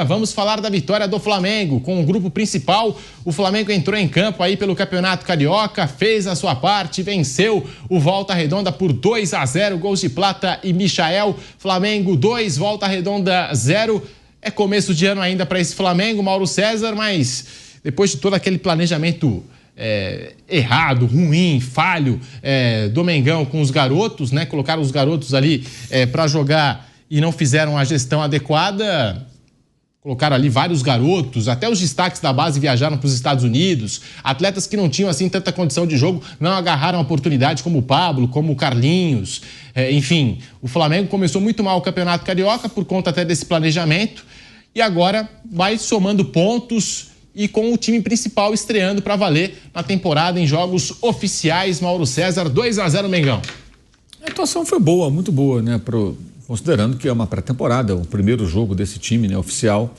Vamos falar da vitória do Flamengo. Com o grupo principal, o Flamengo entrou em campo aí pelo Campeonato Carioca, fez a sua parte, venceu o Volta Redonda por 2-0, gols de Plata e Michael. Flamengo 2, Volta Redonda 0. É começo de ano ainda para esse Flamengo, Mauro César, mas depois de todo aquele planejamento errado, ruim, falho do Mengão com os garotos, né? Colocaram os garotos ali para jogar e não fizeram a gestão adequada. Colocaram ali vários garotos, até os destaques da base viajaram para os Estados Unidos. Atletas que não tinham assim tanta condição de jogo não agarraram a oportunidade, como o Pablo, como o Carlinhos. Enfim, o Flamengo começou muito mal o Campeonato Carioca por conta até desse planejamento e agora vai somando pontos e com o time principal estreando para valer na temporada em jogos oficiais. Mauro César, 2-0 Mengão. A atuação foi boa, muito boa, né, considerando que é uma pré-temporada, o primeiro jogo desse time, né, oficial.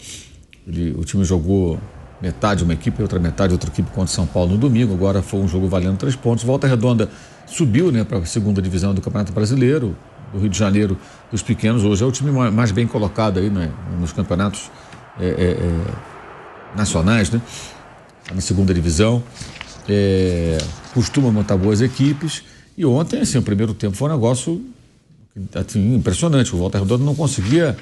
O time jogou metade uma equipe, outra equipe contra o São Paulo no domingo. Agora foi um jogo valendo 3 pontos. Volta Redonda subiu, né, para a segunda divisão do Campeonato Brasileiro, do Rio de Janeiro dos pequenos. Hoje é o time mais bem colocado aí, né, nos campeonatos nacionais, né, na segunda divisão. Costuma montar boas equipes. E ontem, assim, o primeiro tempo foi um negócio assim, impressionante. O Volta Redonda não conseguia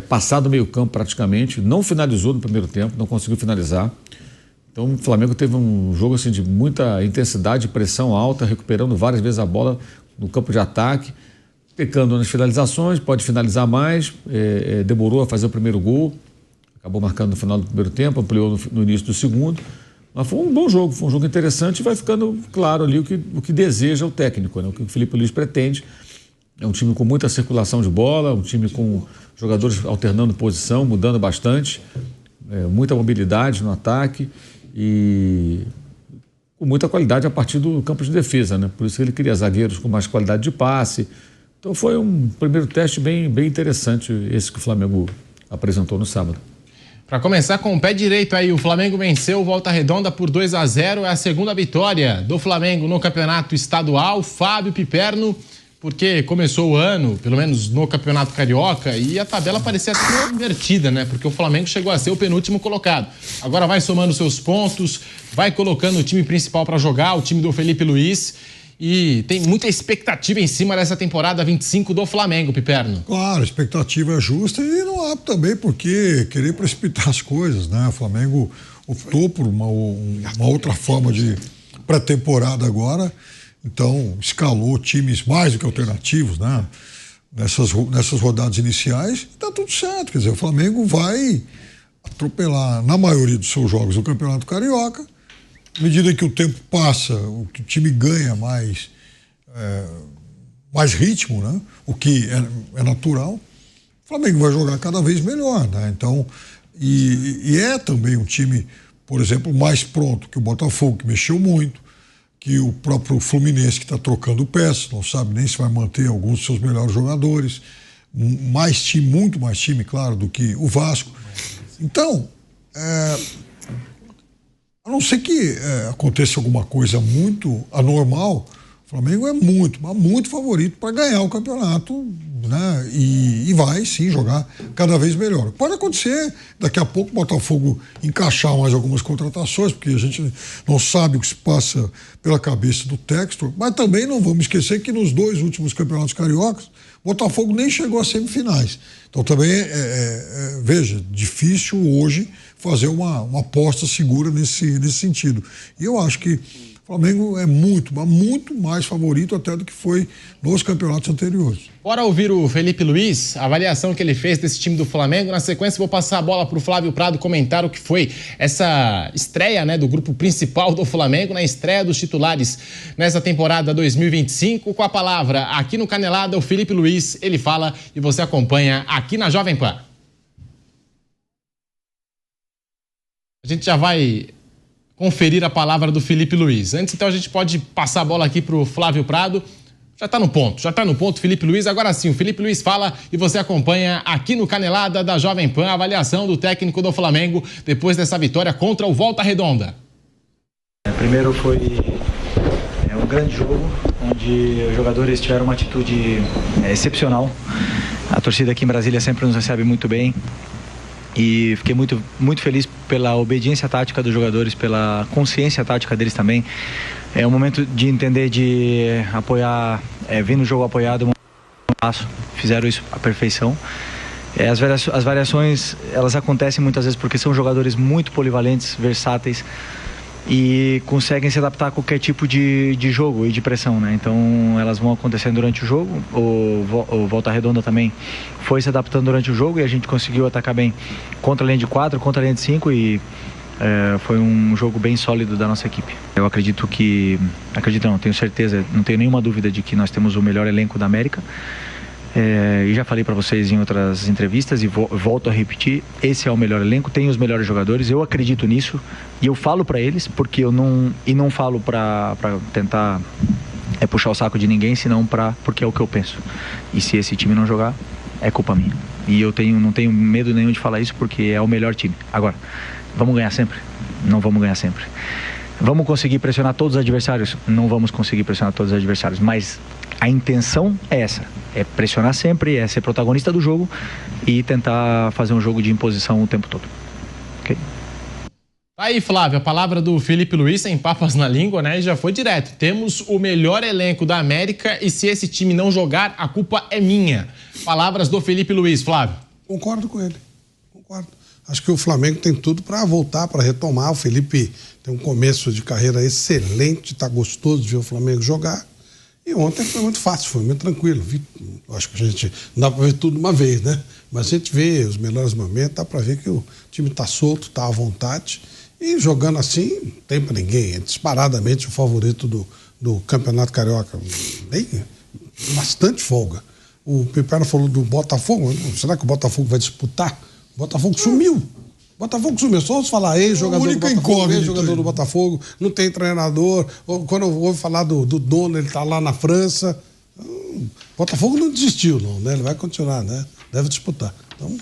passar do meio campo praticamente, não finalizou no primeiro tempo, não conseguiu finalizar. Então o Flamengo teve um jogo assim, de muita intensidade, pressão alta, recuperando várias vezes a bola no campo de ataque, pecando nas finalizações, pode finalizar mais, demorou a fazer o primeiro gol, acabou marcando no final do primeiro tempo, ampliou no início do segundo. Mas foi um bom jogo, foi um jogo interessante e vai ficando claro ali o que deseja o técnico, né? O que o Felipe Luiz pretende. É um time com muita circulação de bola, um time com jogadores alternando posição, mudando bastante, muita mobilidade no ataque e com muita qualidade a partir do campo de defesa, né? Por isso que ele queria zagueiros com mais qualidade de passe. Então foi um primeiro teste bem interessante esse que o Flamengo apresentou no sábado. Para começar com o pé direito aí, o Flamengo venceu o Volta Redonda por 2-0, é a segunda vitória do Flamengo no campeonato estadual. Fábio Piperno, porque começou o ano, pelo menos no Campeonato Carioca, e a tabela parecia ser invertida, né? Porque o Flamengo chegou a ser o penúltimo colocado. Agora vai somando seus pontos, vai colocando o time principal para jogar, o time do Felipe Luiz, e tem muita expectativa em cima dessa temporada 25 do Flamengo, Piperno. Claro, a expectativa é justa e não há também por que querer precipitar as coisas, né? O Flamengo optou por uma outra forma de pré-temporada agora, então escalou times mais do que alternativos, né? Nessas rodadas iniciais, tá tudo certo, quer dizer, o Flamengo vai atropelar na maioria dos seus jogos no Campeonato Carioca. À medida que o tempo passa, o time ganha mais ritmo, né? O que é natural, o Flamengo vai jogar cada vez melhor, né? Então, e é também um time, por exemplo, mais pronto que o Botafogo, que mexeu muito, que o próprio Fluminense, que está trocando peças, não sabe nem se vai manter alguns dos seus melhores jogadores, muito mais time, claro, do que o Vasco. Então, a não ser que aconteça alguma coisa muito anormal, o Flamengo é muito favorito para ganhar o campeonato, né? E vai sim jogar cada vez melhor. Pode acontecer daqui a pouco o Botafogo encaixar mais algumas contratações, porque a gente não sabe o que se passa pela cabeça do Textor, mas também não vamos esquecer que nos 2 últimos campeonatos cariocas o Botafogo nem chegou às semifinais. Então também veja, difícil hoje fazer uma aposta segura nesse sentido. E eu acho que o Flamengo é muito mais favorito até do que foi nos campeonatos anteriores. Bora ouvir o Felipe Luiz, a avaliação que ele fez desse time do Flamengo. Na sequência, vou passar a bola para o Flávio Prado comentar o que foi essa estreia, né, do grupo principal do Flamengo, na estreia dos titulares nessa temporada 2025. Com a palavra aqui no Canelada, o Felipe Luiz, ele fala e você acompanha aqui na Jovem Pan. A gente já vai conferir a palavra do Felipe Luiz. Antes, então, a gente pode passar a bola aqui para o Flávio Prado. Já está no ponto, Felipe Luiz. Agora sim, o Felipe Luiz fala e você acompanha aqui no Canelada da Jovem Pan a avaliação do técnico do Flamengo depois dessa vitória contra o Volta Redonda. Primeiro foi um grande jogo, onde os jogadores tiveram uma atitude excepcional. A torcida aqui em Brasília sempre nos recebe muito bem. E fiquei muito, muito feliz pela obediência tática dos jogadores, pela consciência tática deles também. É um momento de entender, de apoiar, vir no jogo apoiado, fizeram isso à perfeição. As variações, elas acontecem muitas vezes porque são jogadores muito polivalentes, versáteis e conseguem se adaptar a qualquer tipo de jogo e de pressão, né? Então elas vão acontecendo durante o jogo. O Volta Redonda também foi se adaptando durante o jogo e a gente conseguiu atacar bem contra a linha de 4, contra a linha de 5 e foi um jogo bem sólido da nossa equipe. Eu tenho certeza, não tenho nenhuma dúvida de que nós temos o melhor elenco da América. E já falei para vocês em outras entrevistas e volto a repetir, esse é o melhor elenco, tem os melhores jogadores, eu acredito nisso e eu falo para eles, porque não falo para tentar puxar o saco de ninguém, senão porque é o que eu penso. E se esse time não jogar, é culpa minha. E eu não tenho medo nenhum de falar isso, porque é o melhor time. Agora, vamos ganhar sempre? Não vamos ganhar sempre. Vamos conseguir pressionar todos os adversários? Não vamos conseguir pressionar todos os adversários, mas a intenção é essa, é pressionar sempre, é ser protagonista do jogo e tentar fazer um jogo de imposição o tempo todo. Ok? Aí, Flávio, a palavra do Felipe Luiz, sem papas na língua, né? Já foi direto. Temos o melhor elenco da América e se esse time não jogar, a culpa é minha. Palavras do Felipe Luiz, Flávio. Concordo com ele, concordo. Acho que o Flamengo tem tudo para voltar, para retomar. O Felipe tem um começo de carreira excelente, está gostoso de ver o Flamengo jogar. E ontem foi muito fácil, foi muito tranquilo. Acho que a gente não dá para ver tudo de uma vez, né? Mas a gente vê os melhores momentos, dá para ver que o time está solto, está à vontade. E jogando assim, não tem para ninguém. É disparadamente o favorito do Campeonato Carioca. Bem, bastante folga. O Pipera falou do Botafogo. Será que o Botafogo vai disputar? O Botafogo sumiu. Botafogo sumiu. Só ouço falar ex-jogador do Botafogo, ex-jogador do Botafogo, não tem treinador. Quando eu ouço falar do dono, ele está lá na França. O Botafogo não desistiu, não, né? Ele vai continuar, né? Deve disputar. Então,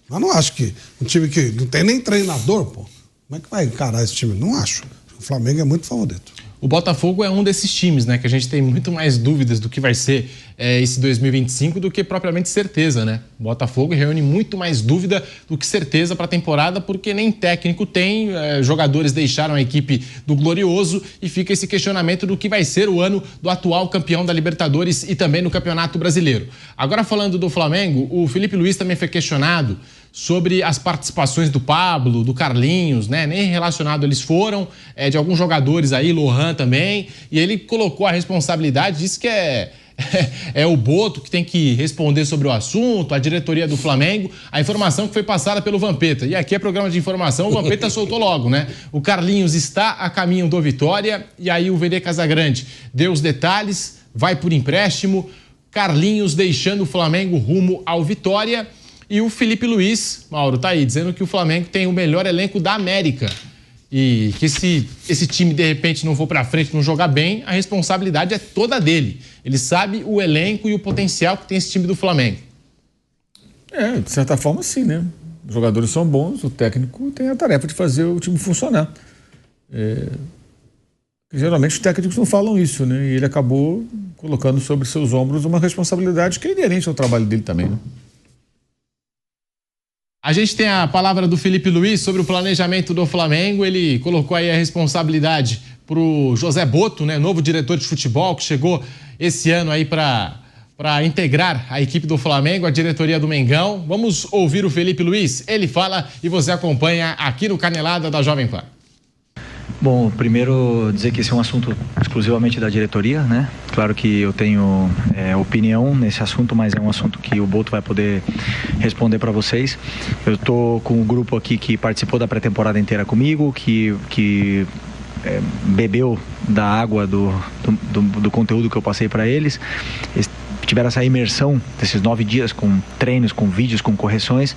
mas não acho que um time que não tem nem treinador, pô, como é que vai encarar esse time? Não acho. O Flamengo é muito favorito. O Botafogo é um desses times, né? Que a gente tem muito mais dúvidas do que vai ser esse 2025 do que propriamente certeza, né? O Botafogo reúne muito mais dúvida do que certeza para a temporada, porque nem técnico tem, jogadores deixaram a equipe do Glorioso e fica esse questionamento do que vai ser o ano do atual campeão da Libertadores e também no Campeonato Brasileiro. Agora, falando do Flamengo, o Felipe Luiz também foi questionado sobre as participações do Pablo, do Carlinhos, né? Nem relacionado eles foram, de alguns jogadores aí, Lohan também, e ele colocou a responsabilidade, disse que é o Boto que tem que responder sobre o assunto, a diretoria do Flamengo, a informação que foi passada pelo Vampeta. E aqui é programa de informação, o Vampeta soltou logo, né? O Carlinhos está a caminho do Vitória, e aí o VD Casagrande deu os detalhes, vai por empréstimo, Carlinhos deixando o Flamengo rumo ao Vitória. E o Felipe Luiz, Mauro, tá aí, dizendo que o Flamengo tem o melhor elenco da América. E que se esse time, de repente, não for pra frente, não jogar bem, a responsabilidade é toda dele. Ele sabe o elenco e o potencial que tem esse time do Flamengo. De certa forma, sim, né? Os jogadores são bons, o técnico tem a tarefa de fazer o time funcionar. Geralmente os técnicos não falam isso, né? E ele acabou colocando sobre seus ombros uma responsabilidade que é inerente ao trabalho dele também, né? A gente tem a palavra do Felipe Luiz sobre o planejamento do Flamengo. Ele colocou aí a responsabilidade para o José Boto, né, novo diretor de futebol, que chegou esse ano aí para integrar a equipe do Flamengo, a diretoria do Mengão. Vamos ouvir o Felipe Luiz. Ele fala e você acompanha aqui no Canelada da Jovem Pan. Bom, primeiro dizer que esse é um assunto exclusivamente da diretoria, né? Claro que eu tenho opinião nesse assunto, mas é um assunto que o Boto vai poder responder para vocês. Eu estou com um grupo aqui que participou da pré-temporada inteira comigo, que bebeu da água do conteúdo que eu passei para eles. Tiveram essa imersão desses 9 dias com treinos, com vídeos, com correções.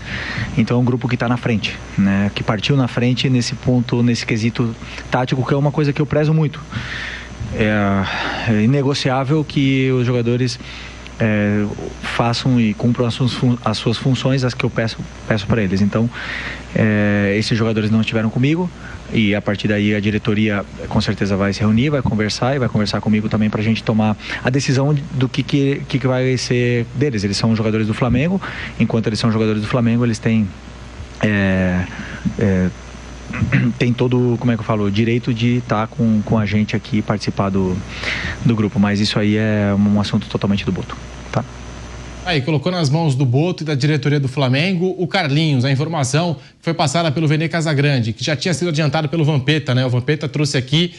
Então é um grupo que está na frente, né? Que partiu na frente nesse ponto, nesse quesito tático, que é uma coisa que eu prezo muito. É inegociável que os jogadores façam e cumpram as suas funções, as que eu peço para eles. Então, esses jogadores não estiveram comigo e a partir daí a diretoria com certeza vai se reunir, vai conversar e vai conversar comigo também para a gente tomar a decisão do que vai ser deles. Eles são jogadores do Flamengo, enquanto eles são jogadores do Flamengo, eles têm tem todo, como é que eu falo, o direito de estar com a gente aqui e participar do grupo, mas isso aí é um assunto totalmente do Boto, tá? Aí, colocou nas mãos do Boto e da diretoria do Flamengo o Carlinhos, a informação foi passada pelo Vene Casagrande, que já tinha sido adiantado pelo Vampeta, né? O Vampeta trouxe aqui,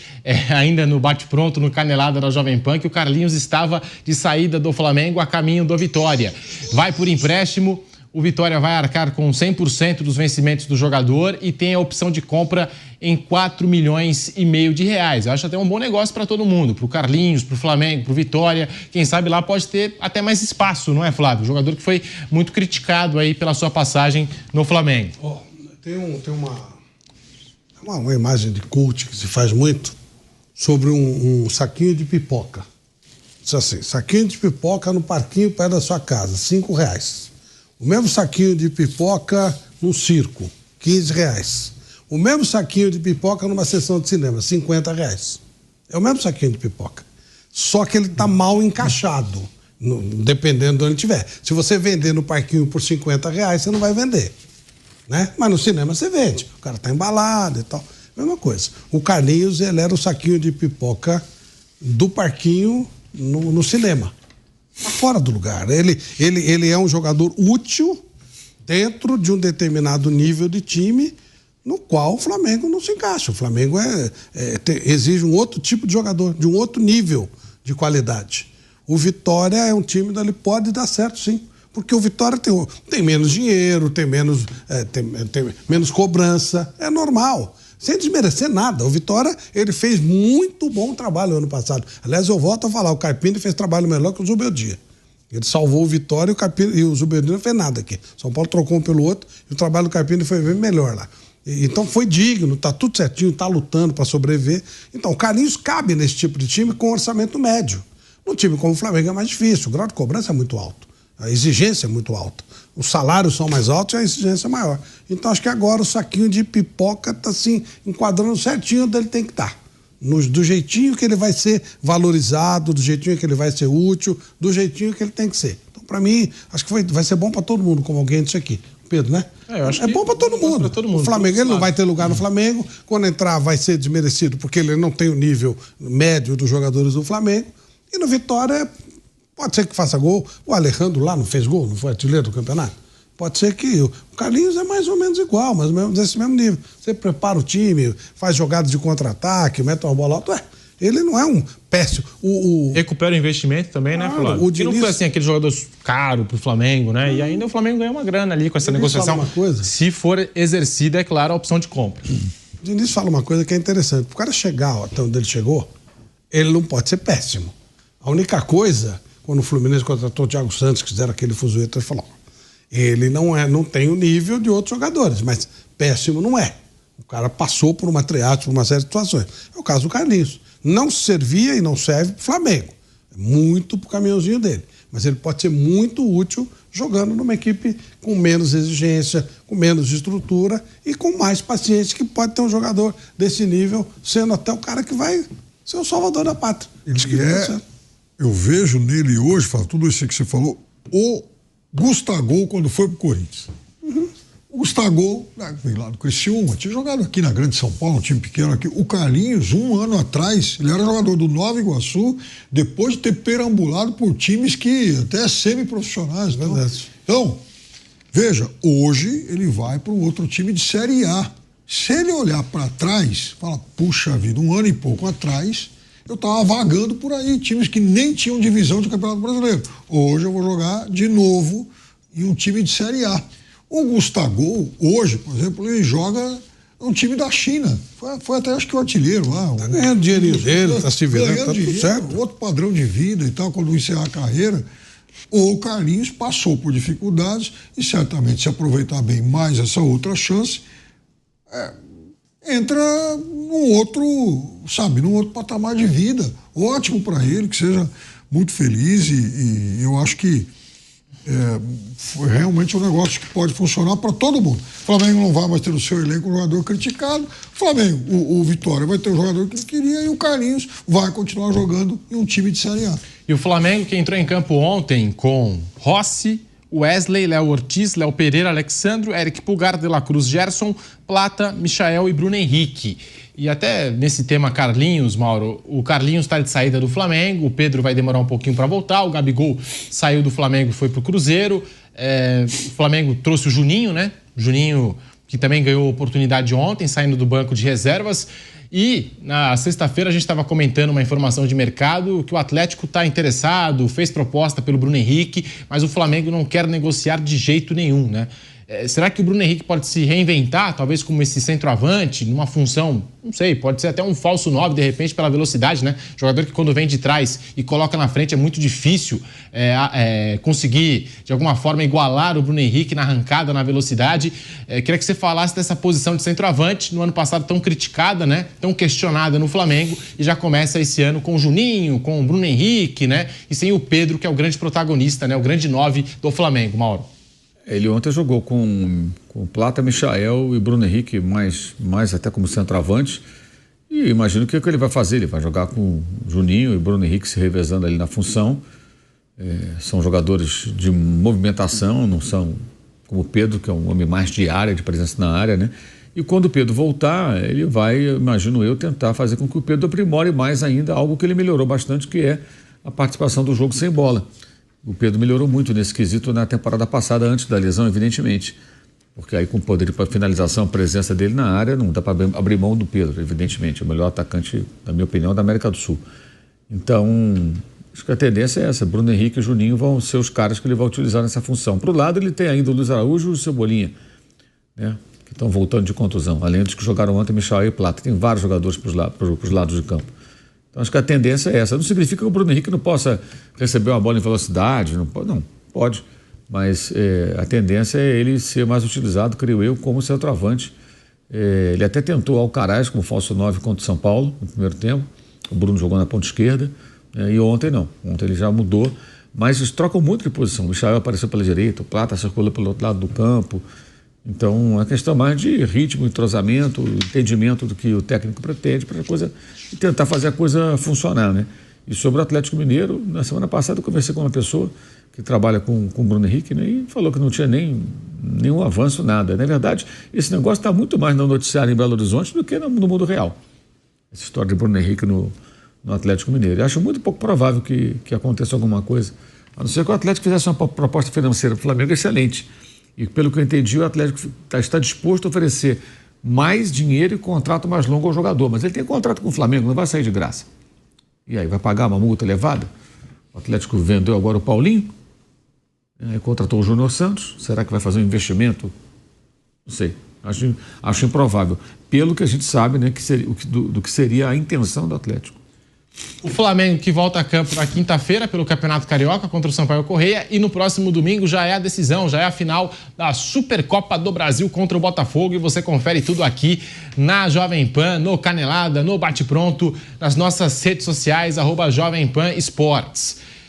ainda no bate-pronto, no Canelada da Jovem Pan, que o Carlinhos estava de saída do Flamengo a caminho do Vitória. Vai por empréstimo. O Vitória vai arcar com 100% dos vencimentos do jogador e tem a opção de compra em 4,5 milhões de reais. Eu acho até um bom negócio para todo mundo, para o Carlinhos, para o Flamengo, para o Vitória. Quem sabe lá pode ter até mais espaço, não é, Flávio? Jogador que foi muito criticado aí pela sua passagem no Flamengo. Tem uma imagem de coach que se faz muito sobre um saquinho de pipoca. Diz assim, saquinho de pipoca no parquinho perto da sua casa, R$5. O mesmo saquinho de pipoca no circo, R$15. O mesmo saquinho de pipoca numa sessão de cinema, R$50. É o mesmo saquinho de pipoca. Só que ele está mal encaixado, dependendo de onde estiver. Se você vender no parquinho por R$50, você não vai vender, né? Mas no cinema você vende. O cara está embalado e tal. Mesma coisa. O Carlinhos, ele era o saquinho de pipoca do parquinho no cinema. Está fora do lugar. Ele é um jogador útil dentro de um determinado nível de time no qual o Flamengo não se encaixa. O Flamengo exige um outro tipo de jogador, de um outro nível de qualidade. O Vitória é um time que pode dar certo, sim. Porque o Vitória tem menos dinheiro, tem menos cobrança. É normal. Sem desmerecer nada. O Vitória, ele fez muito bom trabalho ano passado. Aliás, eu volto a falar, o Carpini fez trabalho melhor que o Zubeldia. Ele salvou o Vitória e o Zubeldia não fez nada aqui. São Paulo trocou um pelo outro e o trabalho do Carpini foi bem melhor lá. Então foi digno, tá tudo certinho, tá lutando para sobreviver. Então o Carlinhos cabe nesse tipo de time com orçamento médio. Num time como o Flamengo é mais difícil, o grau de cobrança é muito alto, a exigência é muito alta. Os salários são mais altos e a exigência é maior. Então acho que agora o saquinho de pipoca está assim, enquadrando certinho onde ele tem que estar. Do jeitinho que ele vai ser valorizado, do jeitinho que ele vai ser útil, do jeitinho que ele tem que ser. Então, para mim, acho que vai ser bom para todo mundo, como alguém disse aqui. Pedro, né? É bom para todo mundo. O Flamengo, ele não vai ter lugar no Flamengo. Quando entrar, vai ser desmerecido, porque ele não tem o nível médio dos jogadores do Flamengo. E no Vitória, pode ser que faça gol. O Alejandro lá não fez gol, não foi artilheiro do campeonato. Pode ser que o Carlinhos é mais ou menos igual, mais ou menos desse mesmo nível. Você prepara o time, faz jogadas de contra-ataque, mete uma bola alta. Ele não é um péssimo. Recupera o investimento também, né, Flávio? O Diniz... não foi assim aquele jogador caro pro Flamengo, né? E ainda o Flamengo ganhou uma grana ali com essa negociação. Fala uma coisa. Se for exercida, é claro, a opção de compra. O Diniz fala uma coisa que é interessante. Para o cara chegar até onde ele chegou, ele não pode ser péssimo. A única coisa, quando o Fluminense contratou o Thiago Santos, que fizeram aquele fuzueto, ele falou: ele não tem o nível de outros jogadores, mas péssimo não é. O cara passou por uma triagem, por uma série de situações. É o caso do Carlinhos. Não servia e não serve para o Flamengo. É muito para o caminhãozinho dele. Mas ele pode ser muito útil jogando numa equipe com menos exigência, com menos estrutura e com mais paciência, que pode ter um jogador desse nível, sendo até o cara que vai ser o salvador da pátria. Eu vejo nele hoje, tudo isso que você falou, o Gustavo quando foi pro Corinthians. O Gustavo, veio lá do Criciúma, tinha jogado aqui na Grande São Paulo, um time pequeno aqui. O Carlinhos, um ano atrás, ele era jogador do Nova Iguaçu, depois de ter perambulado por times que até semi-profissionais. Então, veja, hoje ele vai para um outro time de Série A. Se ele olhar para trás, fala, puxa vida, um ano e pouco atrás, eu estava vagando por aí, times que nem tinham divisão de Campeonato Brasileiro. Hoje eu vou jogar de novo em um time de Série A. O Gustavo, hoje, por exemplo, ele joga num time da China. Foi até, acho que o artilheiro lá. Tá ganhando dinheirinho dele, tá se virando, tá tudo certo. Outro padrão de vida e tal, quando encerrar a carreira. O Carlinhos passou por dificuldades e certamente, se aproveitar bem mais essa outra chance, entra num outro patamar de vida. Ótimo para ele, que seja muito feliz e eu acho que foi realmente um negócio que pode funcionar para todo mundo. O Flamengo não vai mais ter o seu elenco um jogador criticado. O Flamengo, o Vitória vai ter o jogador que ele queria e o Carlinhos vai continuar jogando em um time de Série A. E o Flamengo que entrou em campo ontem com Rossi, Wesley, Léo Ortiz, Léo Pereira, Alexandro, Eric Pulgar, De La Cruz, Gerson, Plata, Michael e Bruno Henrique. E até nesse tema Carlinhos, Mauro, o Carlinhos está de saída do Flamengo, o Pedro vai demorar um pouquinho para voltar, o Gabigol saiu do Flamengo e foi pro Cruzeiro, o Flamengo trouxe o Juninho, né? Juninho que também ganhou oportunidade ontem, saindo do banco de reservas. E na sexta-feira a gente estava comentando uma informação de mercado que o Atlético está interessado, fez proposta pelo Bruno Henrique, mas o Flamengo não quer negociar de jeito nenhum, né? Será que o Bruno Henrique pode se reinventar, talvez como esse centroavante, numa função, não sei, pode ser até um falso 9, de repente, pela velocidade, né? Jogador que quando vem de trás e coloca na frente é muito difícil conseguir, de alguma forma, igualar o Bruno Henrique na arrancada, na velocidade. Queria que você falasse dessa posição de centroavante, no ano passado tão criticada, né? Tão questionada no Flamengo, e já começa esse ano com o Juninho, com o Bruno Henrique, né? E sem o Pedro, que é o grande protagonista, né? O grande 9 do Flamengo, Mauro. Ele ontem jogou com Plata, Michael e Bruno Henrique, mais até como centroavante. E imagino que o que ele vai fazer. Ele vai jogar com Juninho e Bruno Henrique se revezando ali na função. São jogadores de movimentação, não são como o Pedro, que é um homem mais de área, de presença na área, né? E quando o Pedro voltar, ele vai, imagino eu, tentar fazer com que o Pedro aprimore mais ainda algo que ele melhorou bastante, que é a participação do jogo sem bola. O Pedro melhorou muito nesse quesito na temporada passada, antes da lesão, evidentemente. Porque aí com o poder para finalização, a presença dele na área, não dá para abrir mão do Pedro, evidentemente. É o melhor atacante, na minha opinião, da América do Sul. Então, acho que a tendência é essa. Bruno Henrique e Juninho vão ser os caras que ele vai utilizar nessa função. Para o lado, ele tem ainda o Luiz Araújo e o Cebolinha, né? Que estão voltando de contusão. Além dos que jogaram ontem, Michael e Plata. Tem vários jogadores para os lados de campo. Então, acho que a tendência é essa. Não significa que o Bruno Henrique não possa receber uma bola em velocidade, não pode. Mas a tendência é ele ser mais utilizado, creio eu, como centroavante. Ele até tentou Alcaraz como falso 9 contra o São Paulo no primeiro tempo. O Bruno jogou na ponta esquerda. E ontem não. Ontem ele já mudou. Mas eles trocam muito de posição. O Michael apareceu pela direita, o Plata circulou pelo outro lado do campo. Então, é questão mais de ritmo, entrosamento, entendimento do que o técnico pretende para a coisa e tentar fazer a coisa funcionar, né? E sobre o Atlético Mineiro, na semana passada eu conversei com uma pessoa que trabalha com o Bruno Henrique, né, e falou que não tinha nenhum avanço, nada. Na verdade, esse negócio está muito mais no noticiário em Belo Horizonte do que no mundo real. Essa história de Bruno Henrique no Atlético Mineiro. Eu acho muito pouco provável que aconteça alguma coisa, a não ser que o Atlético fizesse uma proposta financeira para o Flamengo excelente. E pelo que eu entendi, o Atlético está disposto a oferecer mais dinheiro e contrato mais longo ao jogador. Mas ele tem contrato com o Flamengo, não vai sair de graça. E aí, vai pagar uma multa elevada? O Atlético vendeu agora o Paulinho, contratou o Júnior Santos. Será que vai fazer um investimento? Não sei. Acho improvável. Pelo que a gente sabe, né, do que seria a intenção do Atlético. O Flamengo que volta a campo na quinta-feira pelo Campeonato Carioca contra o Sampaio Corrêa, e no próximo domingo já é a decisão, já é a final da Supercopa do Brasil contra o Botafogo, e você confere tudo aqui na Jovem Pan, no Canelada, no Bate Pronto, nas nossas redes sociais, @Jovem Pan Esportes.